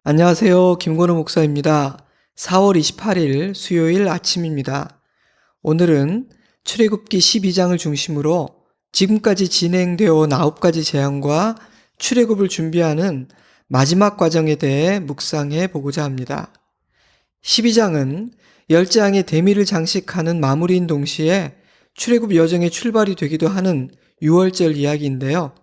안녕하세요. 김건우 목사입니다. 4월 28일 수요일 아침입니다. 오늘은 출애굽기 12장을 중심으로 지금까지 진행되어 온 9가지 재앙과 출애굽을 준비하는 마지막 과정에 대해 묵상해 보고자 합니다. 12장은 열재앙의 대미를 장식하는 마무리인 동시에 출애굽 여정의 출발이 되기도 하는 유월절 이야기인데요.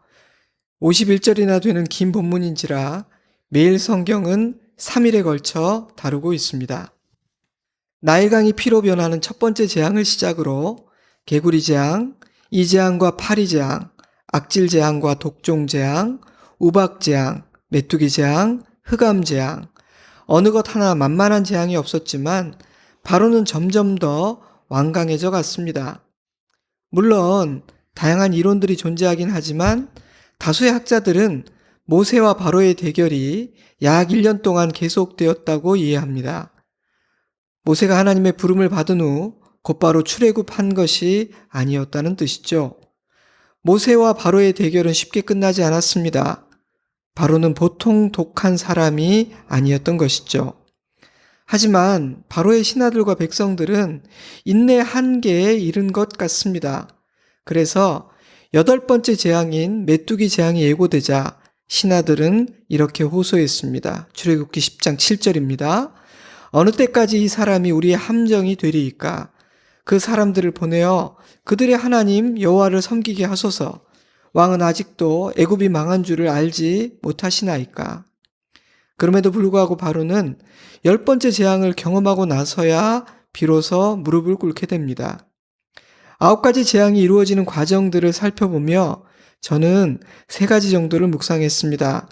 51절이나 되는 긴 본문인지라 매일 성경은 3일에 걸쳐 다루고 있습니다. 나일강이 피로 변하는 첫 번째 재앙을 시작으로 개구리 재앙, 이재앙과 파리재앙, 악질재앙과 독종재앙, 우박재앙, 메뚜기 재앙, 흑암재앙, 어느 것 하나 만만한 재앙이 없었지만 바로는 점점 더 완강해져 갔습니다. 물론 다양한 이론들이 존재하긴 하지만 다수의 학자들은 모세와 바로의 대결이 약 1년 동안 계속되었다고 이해합니다. 모세가 하나님의 부름을 받은 후 곧바로 출애굽한 것이 아니었다는 뜻이죠. 모세와 바로의 대결은 쉽게 끝나지 않았습니다. 바로는 보통 독한 사람이 아니었던 것이죠. 하지만 바로의 신하들과 백성들은 인내 한계에 이른 것 같습니다. 그래서 8번째 재앙인 메뚜기 재앙이 예고되자 신하들은 이렇게 호소했습니다. 출애굽기 10장 7절입니다. 어느 때까지 이 사람이 우리의 함정이 되리이까? 그 사람들을 보내어 그들의 하나님 여호와를 섬기게 하소서. 왕은 아직도 애굽이 망한 줄을 알지 못하시나이까? 그럼에도 불구하고 바로는 10번째 재앙을 경험하고 나서야 비로소 무릎을 꿇게 됩니다. 9가지 재앙이 이루어지는 과정들을 살펴보며 저는 3가지 정도를 묵상했습니다.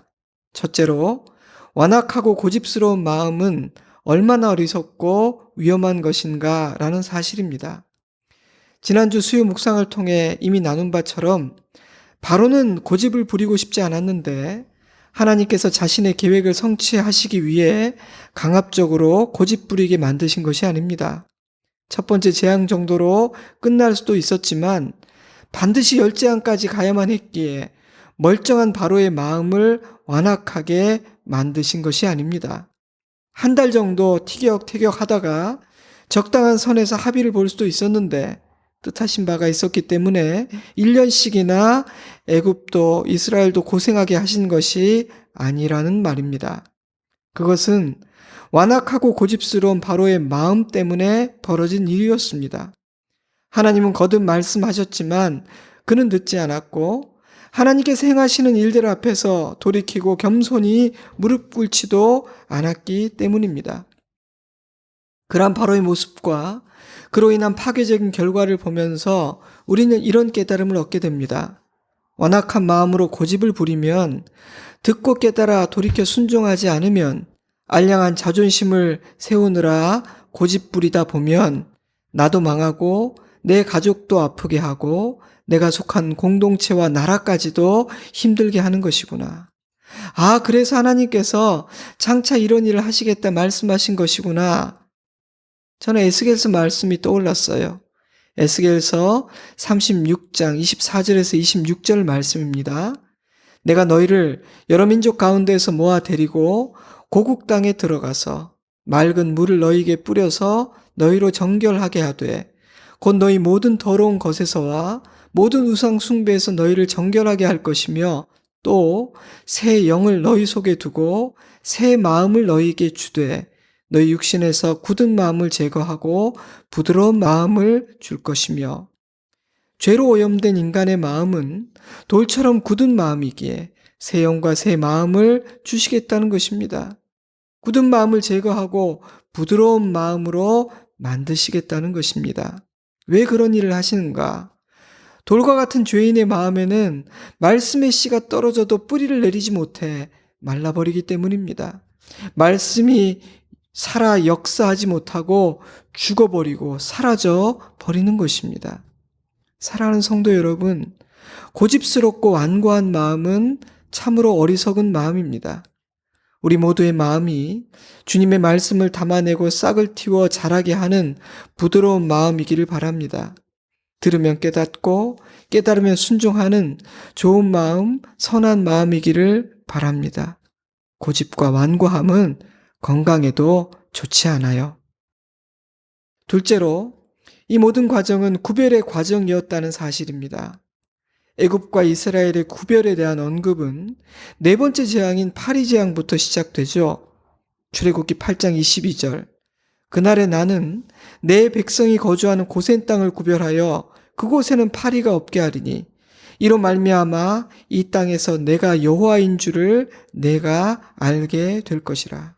첫째로, 완악하고 고집스러운 마음은 얼마나 어리석고 위험한 것인가 라는 사실입니다. 지난주 수요 묵상을 통해 이미 나눈 바처럼 바로는 고집을 부리고 싶지 않았는데 하나님께서 자신의 계획을 성취하시기 위해 강압적으로 고집 부리게 만드신 것이 아닙니다. 첫 번째 재앙 정도로 끝날 수도 있었지만 반드시 열재앙까지 가야만 했기에 멀쩡한 바로의 마음을 완악하게 만드신 것이 아닙니다. 한 달 정도 티격태격 하다가 적당한 선에서 합의를 볼 수도 있었는데 뜻하신 바가 있었기 때문에 1년씩이나 애굽도 이스라엘도 고생하게 하신 것이 아니라는 말입니다. 그것은 완악하고 고집스러운 바로의 마음 때문에 벌어진 일이었습니다. 하나님은 거듭 말씀하셨지만 그는 듣지 않았고 하나님께서 행하시는 일들 앞에서 돌이키고 겸손히 무릎 꿇지도 않았기 때문입니다. 그런 바로의 모습과 그로 인한 파괴적인 결과를 보면서 우리는 이런 깨달음을 얻게 됩니다. 완악한 마음으로 고집을 부리면, 듣고 깨달아 돌이켜 순종하지 않으면, 알량한 자존심을 세우느라 고집 부리다 보면 나도 망하고 내 가족도 아프게 하고 내가 속한 공동체와 나라까지도 힘들게 하는 것이구나. 그래서 하나님께서 장차 이런 일을 하시겠다 말씀하신 것이구나. 저는 에스겔서 말씀이 떠올랐어요. 에스겔서 36장 24절에서 26절 말씀입니다. 내가 너희를 여러 민족 가운데에서 모아 데리고 고국 땅에 들어가서 맑은 물을 너희에게 뿌려서 너희로 정결하게 하되 곧 너희 모든 더러운 것에서와 모든 우상 숭배에서 너희를 정결하게 할 것이며 또 새 영을 너희 속에 두고 새 마음을 너희에게 주되 너희 육신에서 굳은 마음을 제거하고 부드러운 마음을 줄 것이며 죄로 오염된 인간의 마음은 돌처럼 굳은 마음이기에 새 영과 새 마음을 주시겠다는 것입니다. 굳은 마음을 제거하고 부드러운 마음으로 만드시겠다는 것입니다. 왜 그런 일을 하시는가? 돌과 같은 죄인의 마음에는 말씀의 씨가 떨어져도 뿌리를 내리지 못해 말라버리기 때문입니다. 말씀이 살아 역사하지 못하고 죽어버리고 사라져 버리는 것입니다. 사랑하는 성도 여러분, 고집스럽고 완고한 마음은 참으로 어리석은 마음입니다. 우리 모두의 마음이 주님의 말씀을 담아내고 싹을 틔워 자라게 하는 부드러운 마음이기를 바랍니다. 들으면 깨닫고 깨달으면 순종하는 좋은 마음, 선한 마음이기를 바랍니다. 고집과 완고함은 건강에도 좋지 않아요. 둘째로, 이 모든 과정은 구별의 과정이었다는 사실입니다. 애굽과 이스라엘의 구별에 대한 언급은 네 번째 재앙인 파리 재앙부터 시작되죠. 출애굽기 8장 22절. 그날에 나는 내 백성이 거주하는 고센 땅을 구별하여 그곳에는 파리가 없게 하리니 이로 말미암아 이 땅에서 내가 여호와인 줄을 내가 알게 될 것이라.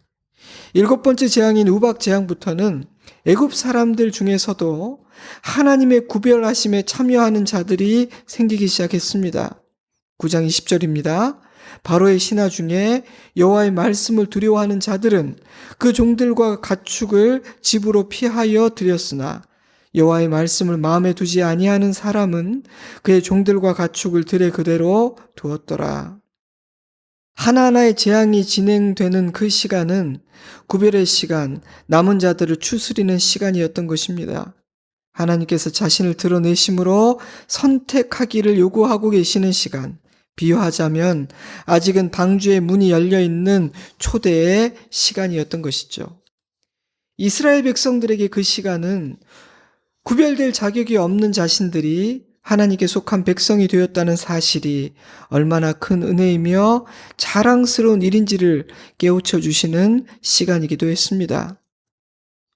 일곱 번째 재앙인 우박 재앙부터는 애굽 사람들 중에서도 하나님의 구별하심에 참여하는 자들이 생기기 시작했습니다. 9장 20절입니다. 바로의 신하 중에 여호와의 말씀을 두려워하는 자들은 그 종들과 가축을 집으로 피하여 들였으나 여호와의 말씀을 마음에 두지 아니하는 사람은 그의 종들과 가축을 들에 그대로 두었더라. 하나하나의 재앙이 진행되는 그 시간은 구별의 시간, 남은 자들을 추스리는 시간이었던 것입니다. 하나님께서 자신을 드러내심으로 선택하기를 요구하고 계시는 시간, 비유하자면 아직은 방주의 문이 열려있는 초대의 시간이었던 것이죠. 이스라엘 백성들에게 그 시간은 구별될 자격이 없는 자신들이 하나님께 속한 백성이 되었다는 사실이 얼마나 큰 은혜이며 자랑스러운 일인지를 깨우쳐 주시는 시간이기도 했습니다.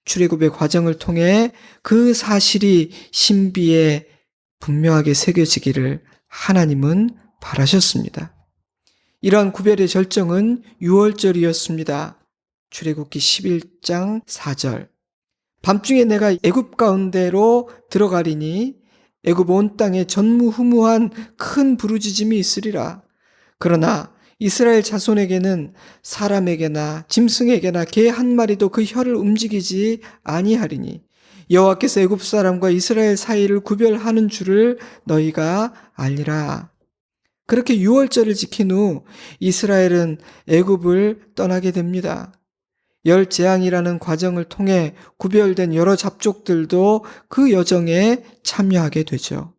출애굽의 과정을 통해 그 사실이 신비에 분명하게 새겨지기를 하나님은 바라셨습니다. 이러한 구별의 절정은 유월절이었습니다. 출애굽기 11장 4절. 밤중에 내가 애굽 가운데로 들어가리니 애굽 온 땅에 전무후무한 큰 부르짖음이 있으리라. 그러나 이스라엘 자손에게는 사람에게나 짐승에게나 개 한 마리도 그 혀를 움직이지 아니하리니 여호와께서 애굽 사람과 이스라엘 사이를 구별하는 줄을 너희가 알리라. 그렇게 유월절을 지킨 후 이스라엘은 애굽을 떠나게 됩니다. 열 재앙이라는 과정을 통해 구별된 여러 잡족들도 그 여정에 참여하게 되죠.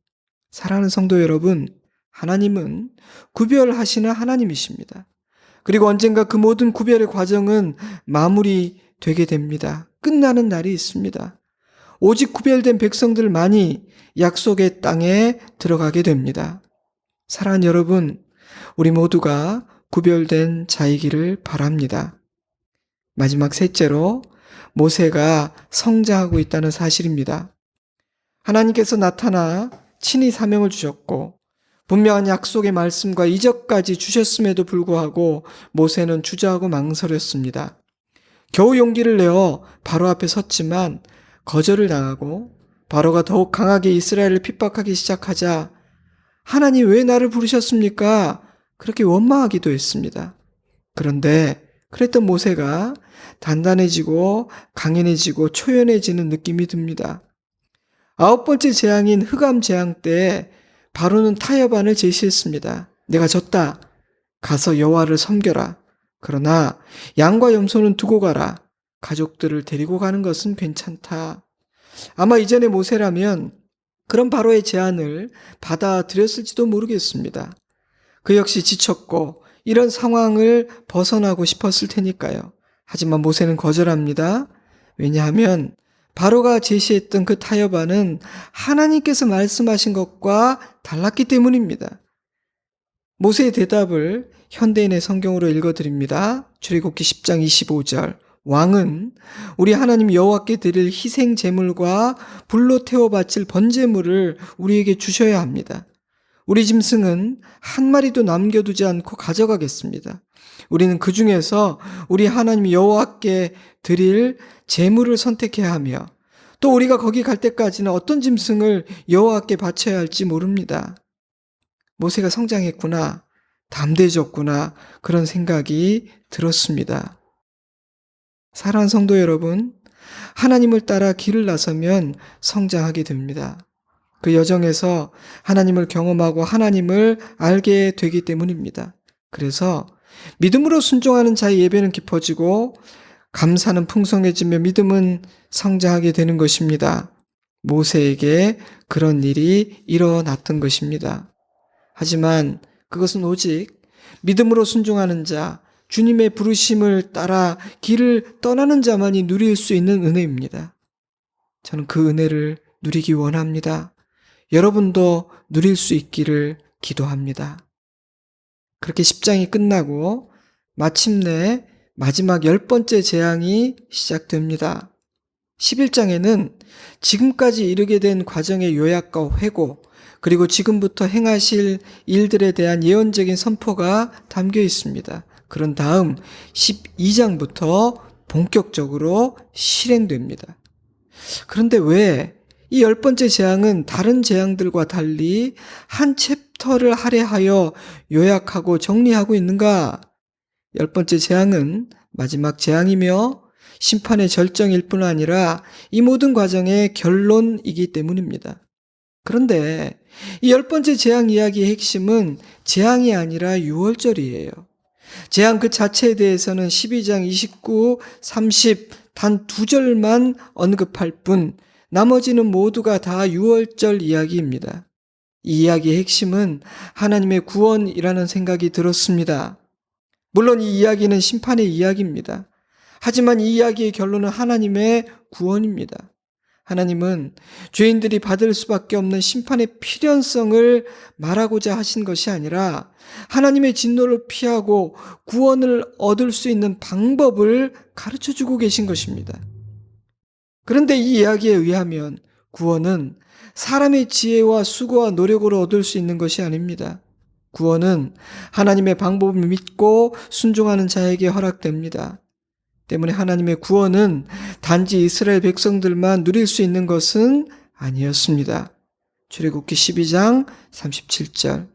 사랑하는 성도 여러분, 하나님은 구별하시는 하나님이십니다. 그리고 언젠가 그 모든 구별의 과정은 마무리되게 됩니다. 끝나는 날이 있습니다. 오직 구별된 백성들만이 약속의 땅에 들어가게 됩니다. 사랑하는 여러분, 우리 모두가 구별된 자이기를 바랍니다. 마지막 셋째로 모세가 성장하고 있다는 사실입니다. 하나님께서 나타나 친히 사명을 주셨고 분명한 약속의 말씀과 이적까지 주셨음에도 불구하고 모세는 주저하고 망설였습니다. 겨우 용기를 내어 바로 앞에 섰지만 거절을 당하고 바로가 더욱 강하게 이스라엘을 핍박하기 시작하자 하나님 왜 나를 부르셨습니까? 그렇게 원망하기도 했습니다. 그런데 그랬던 모세가 단단해지고 강인해지고 초연해지는 느낌이 듭니다. 9번째 재앙인 흑암 재앙 때 바로는 타협안을 제시했습니다. 내가 졌다. 가서 여호와를 섬겨라. 그러나 양과 염소는 두고 가라. 가족들을 데리고 가는 것은 괜찮다. 아마 이전의 모세라면 그런 바로의 제안을 받아들였을지도 모르겠습니다. 그 역시 지쳤고 이런 상황을 벗어나고 싶었을 테니까요. 하지만 모세는 거절합니다. 왜냐하면 바로가 제시했던 그 타협안은 하나님께서 말씀하신 것과 달랐기 때문입니다. 모세의 대답을 현대인의 성경으로 읽어드립니다. 출애굽기 10장 25절. 왕은 우리 하나님 여호와께 드릴 희생 제물과 불로 태워 바칠 번제물을 우리에게 주셔야 합니다. 우리 짐승은 한 마리도 남겨두지 않고 가져가겠습니다. 우리는 그 중에서 우리 하나님 여호와께 드릴 제물을 선택해야 하며 또 우리가 거기 갈 때까지는 어떤 짐승을 여호와께 바쳐야 할지 모릅니다. 모세가 성장했구나, 담대해졌구나 그런 생각이 들었습니다. 사랑하는 성도 여러분, 하나님을 따라 길을 나서면 성장하게 됩니다. 그 여정에서 하나님을 경험하고 하나님을 알게 되기 때문입니다. 그래서 믿음으로 순종하는 자의 예배는 깊어지고 감사는 풍성해지며 믿음은 성장하게 되는 것입니다. 모세에게 그런 일이 일어났던 것입니다. 하지만 그것은 오직 믿음으로 순종하는 자, 주님의 부르심을 따라 길을 떠나는 자만이 누릴 수 있는 은혜입니다. 저는 그 은혜를 누리기 원합니다. 여러분도 누릴 수 있기를 기도합니다. 그렇게 10장이 끝나고 마침내 마지막 10번째 재앙이 시작됩니다. 11장에는 지금까지 이르게 된 과정의 요약과 회고, 그리고 지금부터 행하실 일들에 대한 예언적인 선포가 담겨 있습니다. 그런 다음 12장부터 본격적으로 실행됩니다. 그런데 왜 이 10번째 재앙은 다른 재앙들과 달리 한 챕터를 할애하여 요약하고 정리하고 있는가? 10번째 재앙은 마지막 재앙이며 심판의 절정일 뿐 아니라 이 모든 과정의 결론이기 때문입니다. 그런데 이 10번째 재앙 이야기의 핵심은 재앙이 아니라 유월절이에요. 재앙 그 자체에 대해서는 12장 29, 30 단 2절만 언급할 뿐 나머지는 모두가 다 유월절 이야기입니다. 이 이야기의 핵심은 하나님의 구원이라는 생각이 들었습니다. 물론 이 이야기는 심판의 이야기입니다. 하지만 이 이야기의 결론은 하나님의 구원입니다. 하나님은 죄인들이 받을 수밖에 없는 심판의 필연성을 말하고자 하신 것이 아니라 하나님의 진노를 피하고 구원을 얻을 수 있는 방법을 가르쳐주고 계신 것입니다. 그런데 이 이야기에 의하면 구원은 사람의 지혜와 수고와 노력으로 얻을 수 있는 것이 아닙니다. 구원은 하나님의 방법을 믿고 순종하는 자에게 허락됩니다. 때문에 하나님의 구원은 단지 이스라엘 백성들만 누릴 수 있는 것은 아니었습니다. 출애굽기 12장 37절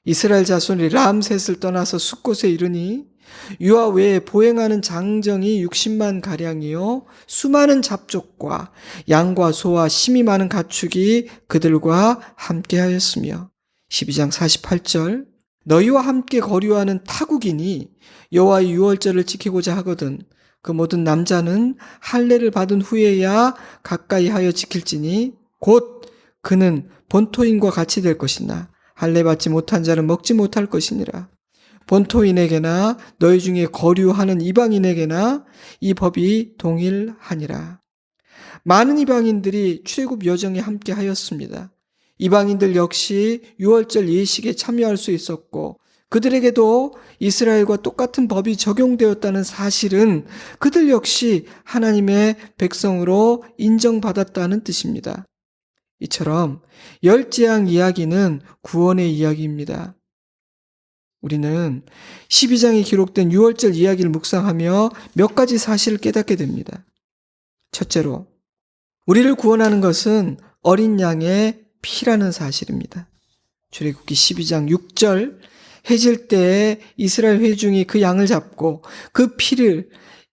이스라엘 자손이 람셋을 떠나서 숫곳에 이르니 유아 외에 보행하는 장정이 60만 가량이요 수많은 잡족과 양과 소와 심이 많은 가축이 그들과 함께하였으며 12장 48절 너희와 함께 거류하는 타국인이 여호와의 유월절을 지키고자 하거든 그 모든 남자는 할례를 받은 후에야 가까이 하여 지킬지니 곧 그는 본토인과 같이 될 것이나 할례 받지 못한 자는 먹지 못할 것이니라. 본토인에게나 너희 중에 거류하는 이방인에게나 이 법이 동일하니라. 많은 이방인들이 출애굽 여정에 함께 하였습니다. 이방인들 역시 유월절 예식에 참여할 수 있었고 그들에게도 이스라엘과 똑같은 법이 적용되었다는 사실은 그들 역시 하나님의 백성으로 인정받았다는 뜻입니다. 이처럼 열재앙 이야기는 구원의 이야기입니다. 우리는 12장에 기록된 유월절 이야기를 묵상하며 몇 가지 사실을 깨닫게 됩니다. 첫째로, 우리를 구원하는 것은 어린 양의 피라는 사실입니다. 출애굽기 12장 6절 해질 때에 이스라엘 회중이 그 양을 잡고 그 피를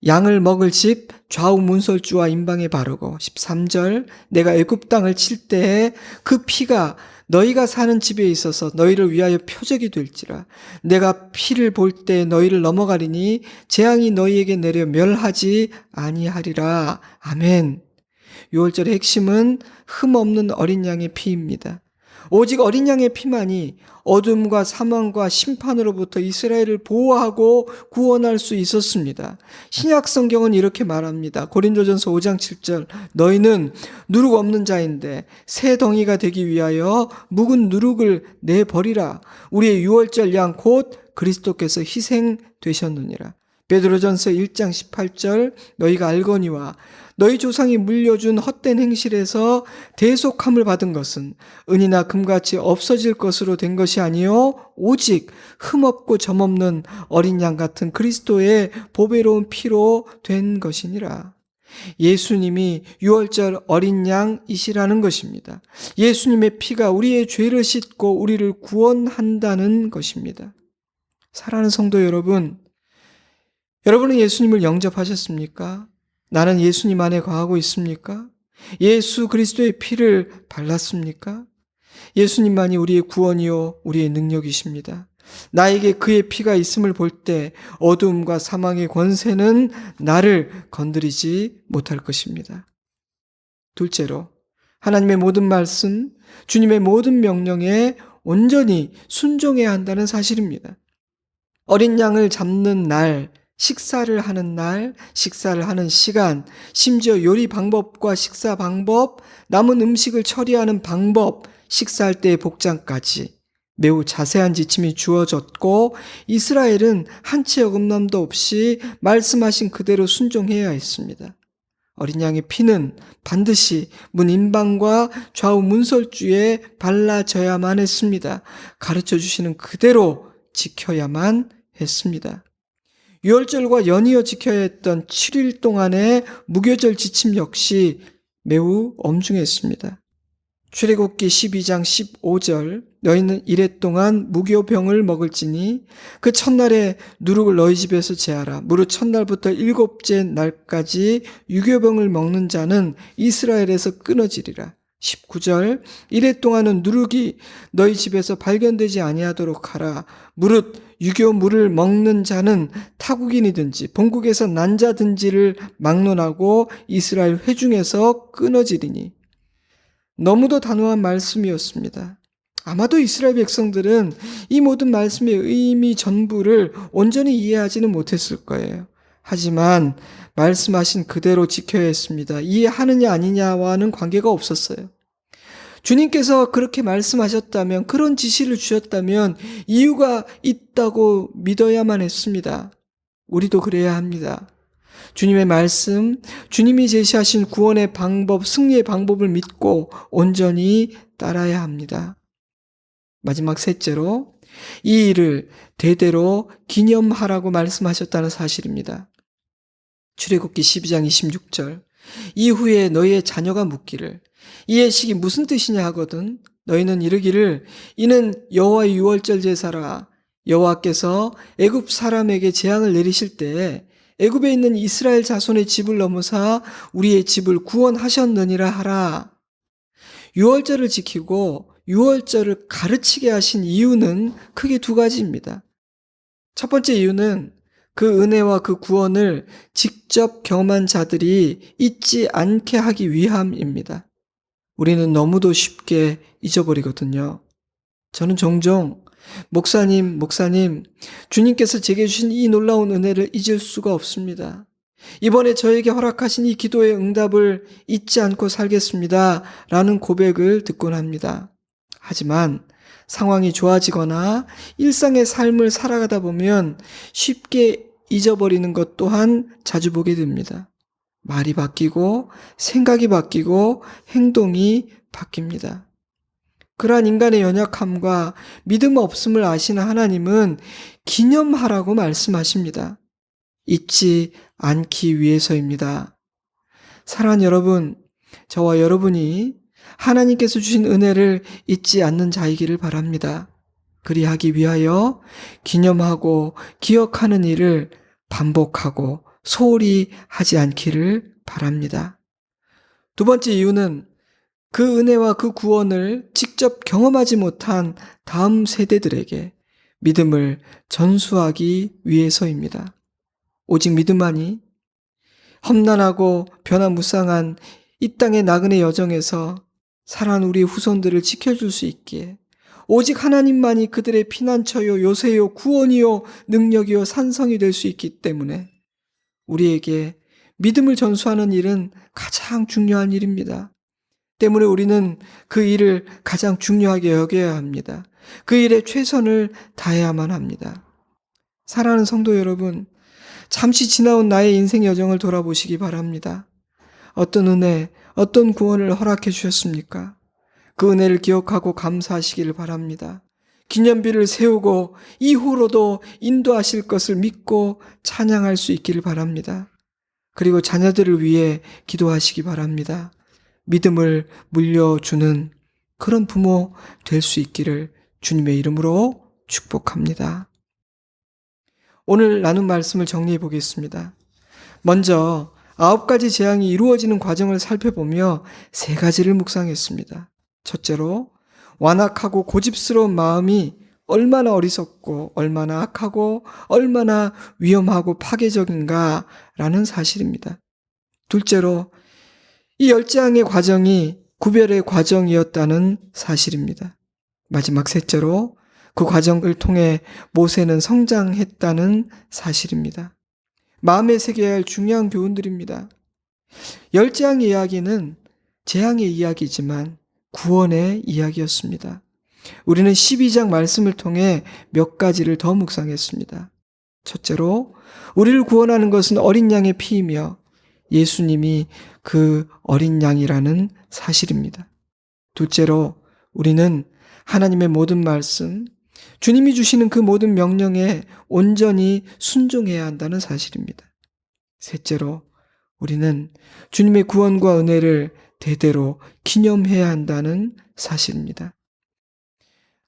양을 먹을 집 좌우 문설주와 임방에 바르고 13절 내가 애굽 땅을 칠 때에 그 피가 너희가 사는 집에 있어서 너희를 위하여 표적이 될지라 내가 피를 볼 때 너희를 넘어가리니 재앙이 너희에게 내려 멸하지 아니하리라. 아멘. 유월절의 핵심은 흠없는 어린 양의 피입니다. 오직 어린 양의 피만이 어둠과 사망과 심판으로부터 이스라엘을 보호하고 구원할 수 있었습니다. 신약 성경은 이렇게 말합니다. 고린도전서 5장 7절 너희는 누룩 없는 자인데 새 덩이가 되기 위하여 묵은 누룩을 내버리라. 우리의 유월절 양 곧 그리스도께서 희생되셨느니라. 베드로전서 1장 18절 너희가 알거니와 너희 조상이 물려준 헛된 행실에서 대속함을 받은 것은 은이나 금같이 없어질 것으로 된 것이 아니요 오직 흠없고 점없는 어린 양 같은 그리스도의 보배로운 피로 된 것이니라. 예수님이 유월절 어린 양이시라는 것입니다. 예수님의 피가 우리의 죄를 씻고 우리를 구원한다는 것입니다. 사랑하는 성도 여러분, 여러분은 예수님을 영접하셨습니까? 나는 예수님 안에 거하고 있습니까? 예수 그리스도의 피를 발랐습니까? 예수님만이 우리의 구원이요 우리의 능력이십니다. 나에게 그의 피가 있음을 볼 때 어두움과 사망의 권세는 나를 건드리지 못할 것입니다. 둘째로, 하나님의 모든 말씀, 주님의 모든 명령에 온전히 순종해야 한다는 사실입니다. 어린 양을 잡는 날, 식사를 하는 날, 식사를 하는 시간, 심지어 요리 방법과 식사 방법, 남은 음식을 처리하는 방법, 식사할 때의 복장까지 매우 자세한 지침이 주어졌고 이스라엘은 한 채 어긋남도 없이 말씀하신 그대로 순종해야 했습니다. 어린 양의 피는 반드시 문 인방과 좌우 문설주에 발라져야만 했습니다. 가르쳐 주시는 그대로 지켜야만 했습니다. 유월절과 연이어 지켜야 했던 7일 동안의 무교절 지침 역시 매우 엄중했습니다. 출애굽기 12장 15절 너희는 이레 동안 무교병을 먹을지니 그 첫날에 누룩을 너희 집에서 제하라. 무릇 첫날부터 일곱째 날까지 유교병을 먹는 자는 이스라엘에서 끊어지리라. 19절 이레 동안은 누룩이 너희 집에서 발견되지 아니하도록 하라. 무릇 유교물을 먹는 자는 타국인이든지 본국에서 난 자든지를 막론하고 이스라엘 회중에서 끊어지리니. 너무도 단호한 말씀이었습니다. 아마도 이스라엘 백성들은 이 모든 말씀의 의미 전부를 온전히 이해하지는 못했을 거예요. 하지만 말씀하신 그대로 지켜야 했습니다. 이해하느냐 아니냐와는 관계가 없었어요. 주님께서 그렇게 말씀하셨다면, 그런 지시를 주셨다면 이유가 있다고 믿어야만 했습니다. 우리도 그래야 합니다. 주님의 말씀, 주님이 제시하신 구원의 방법, 승리의 방법을 믿고 온전히 따라야 합니다. 마지막 셋째로, 이 일을 대대로 기념하라고 말씀하셨다는 사실입니다. 출애굽기 12장 26절 이후에 너희의 자녀가 묻기를 이 예식이 무슨 뜻이냐 하거든 너희는 이르기를 이는 여호와의 유월절 제사라. 여호와께서 애굽 사람에게 재앙을 내리실 때 애굽에 있는 이스라엘 자손의 집을 넘어사 우리의 집을 구원하셨느니라 하라. 유월절을 지키고 유월절을 가르치게 하신 이유는 크게 두 가지입니다. 첫 번째 이유는 그 은혜와 그 구원을 직접 경험한 자들이 잊지 않게 하기 위함입니다. 우리는 너무도 쉽게 잊어버리거든요. 저는 종종 목사님, 주님께서 제게 주신 이 놀라운 은혜를 잊을 수가 없습니다. 이번에 저에게 허락하신 이 기도의 응답을 잊지 않고 살겠습니다. 라는 고백을 듣곤 합니다. 하지만 상황이 좋아지거나 일상의 삶을 살아가다 보면 쉽게 잊어버리는 것 또한 자주 보게 됩니다. 말이 바뀌고 생각이 바뀌고 행동이 바뀝니다. 그러한 인간의 연약함과 믿음 없음을 아시는 하나님은 기념하라고 말씀하십니다. 잊지 않기 위해서입니다. 사랑하는 여러분, 저와 여러분이 하나님께서 주신 은혜를 잊지 않는 자이기를 바랍니다. 그리하기 위하여 기념하고 기억하는 일을 반복하고 소홀히 하지 않기를 바랍니다. 두 번째 이유는 그 은혜와 그 구원을 직접 경험하지 못한 다음 세대들에게 믿음을 전수하기 위해서입니다. 오직 믿음만이 험난하고 변화무쌍한 이 땅의 나그네 여정에서 살아난 우리 후손들을 지켜줄 수 있기에 오직 하나님만이 그들의 피난처요, 요새요, 구원이요, 능력이요, 산성이 될 수 있기 때문에 우리에게 믿음을 전수하는 일은 가장 중요한 일입니다. 때문에 우리는 그 일을 가장 중요하게 여겨야 합니다. 그 일에 최선을 다해야만 합니다. 사랑하는 성도 여러분, 잠시 지나온 나의 인생 여정을 돌아보시기 바랍니다. 어떤 은혜, 어떤 구원을 허락해 주셨습니까? 그 은혜를 기억하고 감사하시기를 바랍니다. 기념비를 세우고 이후로도 인도하실 것을 믿고 찬양할 수 있기를 바랍니다. 그리고 자녀들을 위해 기도하시기 바랍니다. 믿음을 물려주는 그런 부모 될 수 있기를 주님의 이름으로 축복합니다. 오늘 나눈 말씀을 정리해 보겠습니다. 먼저 9가지 재앙이 이루어지는 과정을 살펴보며 3가지를 묵상했습니다. 첫째로 완악하고 고집스러운 마음이 얼마나 어리석고 얼마나 악하고 얼마나 위험하고 파괴적인가라는 사실입니다. 둘째로 이 열장의 과정이 구별의 과정이었다는 사실입니다. 마지막 셋째로 그 과정을 통해 모세는 성장했다는 사실입니다. 마음에 새겨야 할 중요한 교훈들입니다. 열재앙의 이야기는 재앙의 이야기지만 구원의 이야기였습니다. 우리는 12장 말씀을 통해 몇 가지를 더 묵상했습니다. 첫째로 우리를 구원하는 것은 어린 양의 피이며 예수님이 그 어린 양이라는 사실입니다. 둘째로 우리는 하나님의 모든 말씀, 주님이 주시는 그 모든 명령에 온전히 순종해야 한다는 사실입니다. 셋째로 우리는 주님의 구원과 은혜를 대대로 기념해야 한다는 사실입니다.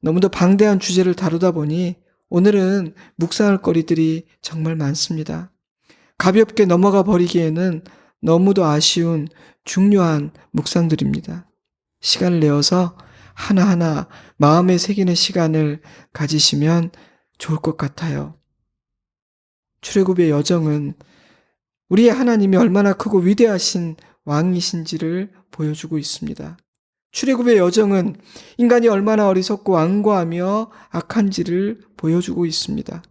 너무도 방대한 주제를 다루다 보니 오늘은 묵상할 거리들이 정말 많습니다. 가볍게 넘어가 버리기에는 너무도 아쉬운 중요한 묵상들입니다. 시간을 내어서 하나하나 마음에 새기는 시간을 가지시면 좋을 것 같아요. 출애굽의 여정은 우리의 하나님이 얼마나 크고 위대하신 왕이신지를 보여주고 있습니다. 출애굽의 여정은 인간이 얼마나 어리석고 완고하며 악한지를 보여주고 있습니다.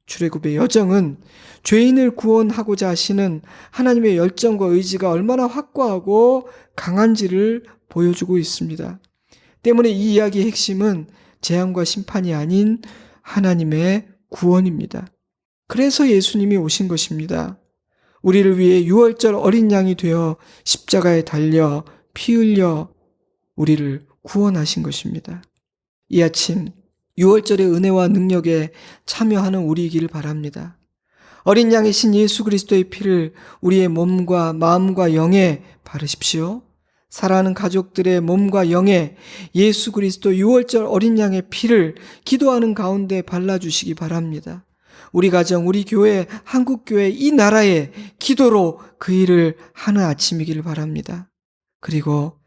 출애굽의 여정은 죄인을 구원하고자 하시는 하나님의 열정과 의지가 얼마나 확고하고 강한지를 보여주고 있습니다. 때문에 이 이야기의 핵심은 재앙과 심판이 아닌 하나님의 구원입니다. 그래서 예수님이 오신 것입니다. 우리를 위해 유월절 어린 양이 되어 십자가에 달려 피 흘려 우리를 구원하신 것입니다. 이 아침 유월절의 은혜와 능력에 참여하는 우리이길 바랍니다. 어린 양이신 예수 그리스도의 피를 우리의 몸과 마음과 영에 바르십시오. 사랑하는 가족들의 몸과 영에 예수 그리스도 유월절 어린 양의 피를 기도하는 가운데 발라주시기 바랍니다. 우리 가정, 우리 교회, 한국교회, 이 나라에 기도로 그 일을 하는 아침이기를 바랍니다. 그리고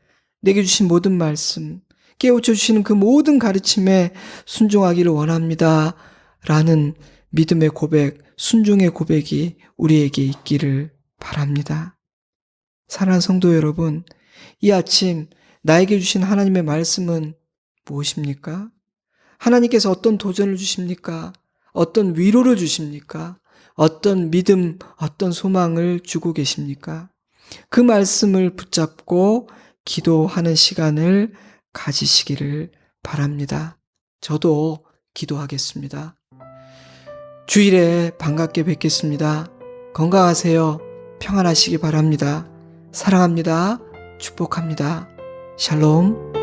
내게 주신 모든 말씀, 깨우쳐 주시는 그 모든 가르침에 순종하기를 원합니다. 라는 믿음의 고백, 순종의 고백이 우리에게 있기를 바랍니다. 사랑하는 성도 여러분, 이 아침 나에게 주신 하나님의 말씀은 무엇입니까? 하나님께서 어떤 도전을 주십니까? 어떤 위로를 주십니까? 어떤 믿음, 어떤 소망을 주고 계십니까? 그 말씀을 붙잡고 기도하는 시간을 가지시기를 바랍니다. 저도 기도하겠습니다. 주일에 반갑게 뵙겠습니다. 건강하세요. 평안하시기 바랍니다. 사랑합니다. 축복합니다. 샬롬.